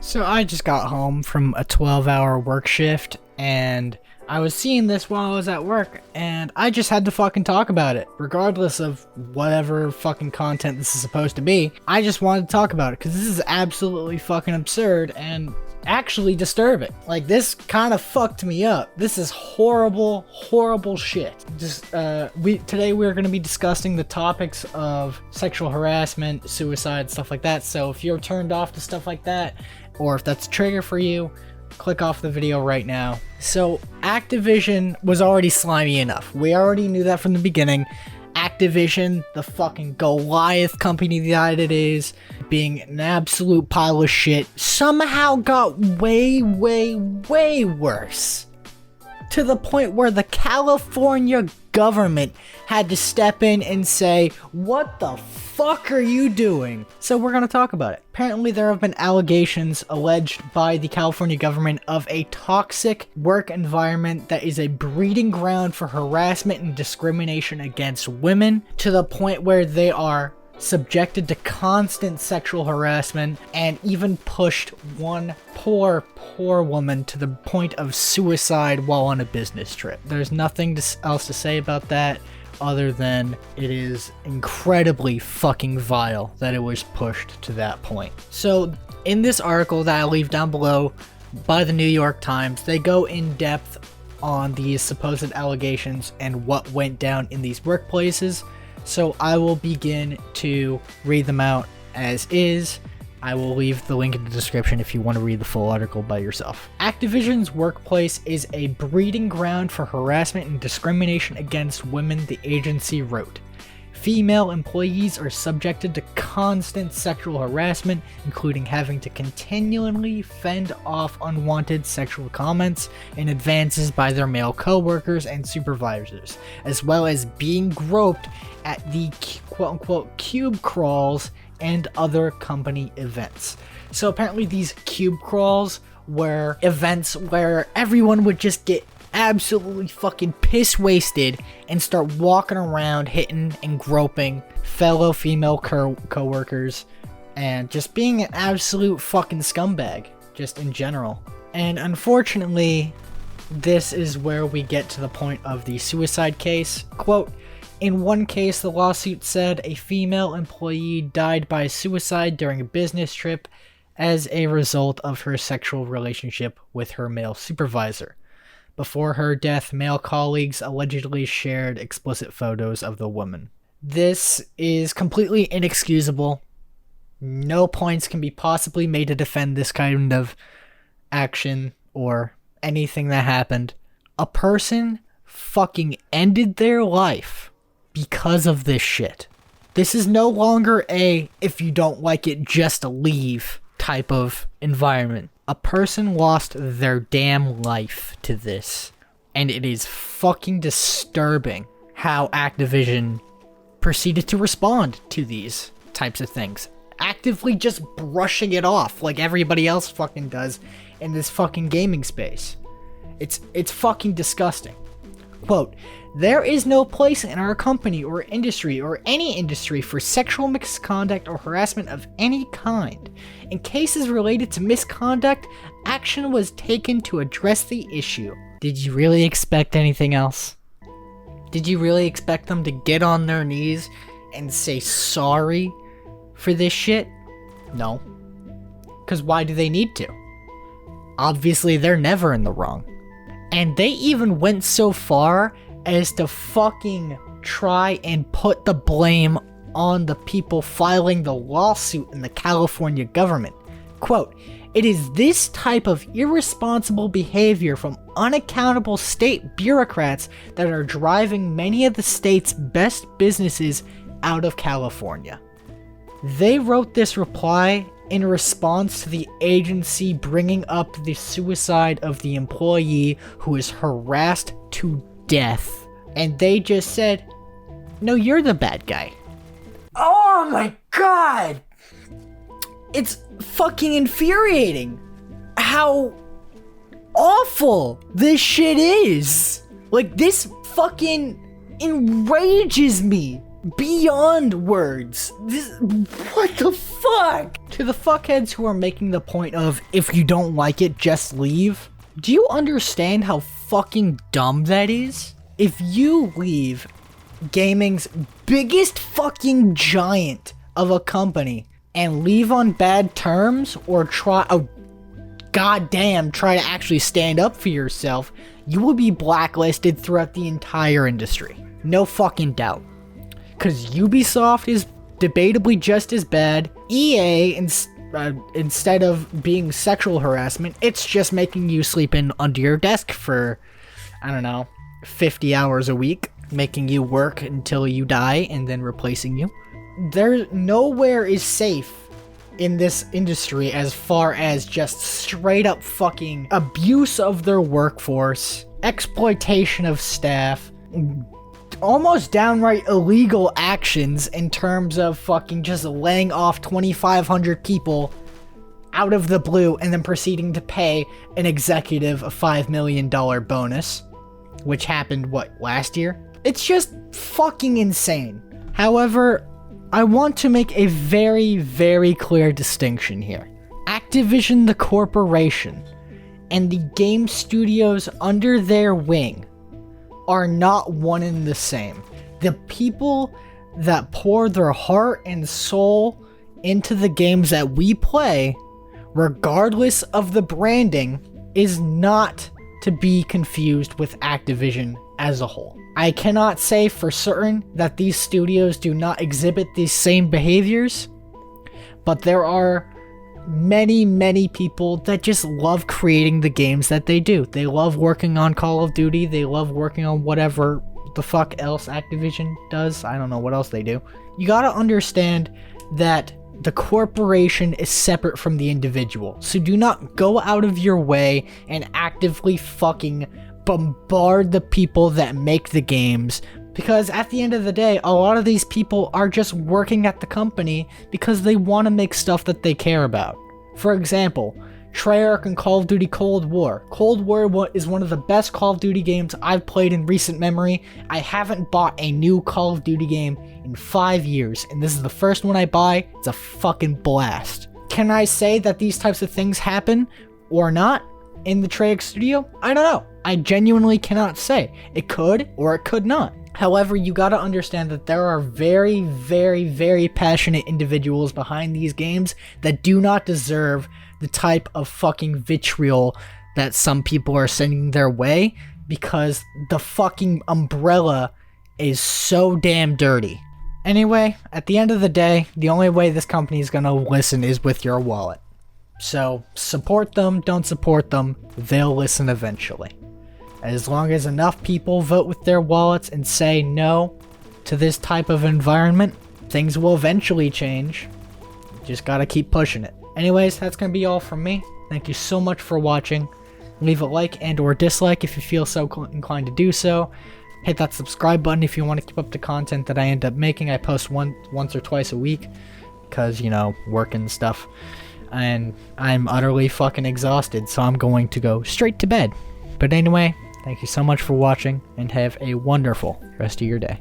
So I just got home from a 12-hour work shift, and I was seeing this while I was at work, and I just had to fucking talk about it. Regardless of whatever fucking content this is supposed to be, I just wanted to talk about it, because this is absolutely fucking absurd, and actually disturbing. Like, this kind of fucked me up. This is horrible, horrible shit. Today we're going to be discussing the topics of sexual harassment, suicide, stuff like that, so if you're turned off to stuff like that, or if that's a trigger for you, click off the video right now. So, Activision was already slimy enough. We already knew that from the beginning. Activision, the fucking Goliath company that it is, being an absolute pile of shit, somehow got way, way, way worse. To the point where the California government had to step in and say, "What the fuck are you doing?" So we're gonna talk about it. Apparently there have been allegations alleged by the California government of a toxic work environment that is a breeding ground for harassment and discrimination against women, to the point where they are subjected to constant sexual harassment and even pushed one poor woman to the point of suicide while on a business trip. There's nothing else to say about that other than it is incredibly fucking vile that it was pushed to that point. So in this article that I'll leave down below by the New York Times, they go in depth on these supposed allegations and what went down in these workplaces. So I will begin to read them out as is. I will leave the link in the description if you want to read the full article by yourself. Activision's workplace is a breeding ground for harassment and discrimination against women, the agency wrote. Female employees are subjected to constant sexual harassment, including having to continually fend off unwanted sexual comments and advances by their male coworkers and supervisors, as well as being groped at the quote-unquote cube crawls and other company events. So apparently these cube crawls were events where everyone would just get absolutely fucking piss wasted and start walking around hitting and groping fellow female co-workers and just being an absolute fucking scumbag just in general. And unfortunately, this is where we get to the point of the suicide case. Quote, in one case, the lawsuit said a female employee died by suicide during a business trip as a result of her sexual relationship with her male supervisor. Before her death, male colleagues allegedly shared explicit photos of the woman. This is completely inexcusable. No points can be possibly made to defend this kind of action or anything that happened. A person fucking ended their life because of this shit. This is no longer a, if you don't like it, just leave type of environment. A person lost their damn life to this, and it is fucking disturbing how Activision proceeded to respond to these types of things. Actively just brushing it off like everybody else fucking does in this fucking gaming space. It's fucking disgusting. Quote, there is no place in our company or industry or any industry for sexual misconduct or harassment of any kind. In cases related to misconduct, action was taken to address the issue. Did you really expect anything else? Did you really expect them to get on their knees and say sorry for this shit? No. Because why do they need to? Obviously, they're never in the wrong. And they even went so far as to fucking try and put the blame on the people filing the lawsuit in the California government. Quote, it is this type of irresponsible behavior from unaccountable state bureaucrats that are driving many of the state's best businesses out of California. They wrote this reply in response to the agency bringing up the suicide of the employee who was harassed to death. And they just said, no, you're the bad guy. Oh my god! It's fucking infuriating how awful this shit is. Like, this fucking enrages me beyond words. What the fuck? To the fuckheads who are making the point of, if you don't like it, just leave, do you understand how fucking dumb that is? If you leave gaming's biggest fucking giant of a company and leave on bad terms, or try to actually stand up for yourself, you will be blacklisted throughout the entire industry. No fucking doubt. Because Ubisoft is debatably just as bad. EA, instead of being sexual harassment, it's just making you sleep in under your desk for, I don't know, 50 hours a week, making you work until you die and then replacing you. Nowhere is safe in this industry as far as just straight up fucking abuse of their workforce, exploitation of staff, almost downright illegal actions in terms of fucking just laying off 2,500 people out of the blue and then proceeding to pay an executive a $5 million bonus, which happened, last year? It's just fucking insane. However, I want to make a very, very clear distinction here. Activision, the corporation, and the game studios under their wing are not one and the same. The people that pour their heart and soul into the games that we play, regardless of the branding, is not to be confused with Activision as a whole. I cannot say for certain that these studios do not exhibit these same behaviors, but there are many, many people that just love creating the games that they do. They love working on Call of Duty, they love working on whatever the fuck else Activision does. I don't know what else they do. You gotta understand that the corporation is separate from the individual, so do not go out of your way and actively fucking bombard the people that make the games, because at the end of the day, a lot of these people are just working at the company because they want to make stuff that they care about. For example, Treyarch and Call of Duty Cold War. Cold War is one of the best Call of Duty games I've played in recent memory. I haven't bought a new Call of Duty game in 5 years, and this is the first one I buy. It's a fucking blast. Can I say that these types of things happen or not in the Treyarch studio? I don't know. I genuinely cannot say. It could or it could not. However, you gotta understand that there are very, very, very passionate individuals behind these games that do not deserve the type of fucking vitriol that some people are sending their way, because the fucking umbrella is so damn dirty. Anyway, at the end of the day, the only way this company is gonna listen is with your wallet. So, support them, don't support them, they'll listen eventually. As long as enough people vote with their wallets and say no to this type of environment, things will eventually change. Just gotta keep pushing it. Anyways, that's gonna be all from me. Thank you so much for watching. Leave a like and or dislike if you feel so inclined to do so. Hit that subscribe button if you want to keep up the content that I end up making. I post once or twice a week because, you know, work and stuff. And I'm utterly fucking exhausted, so I'm going to go straight to bed. But anyway, thank you so much for watching, and have a wonderful rest of your day.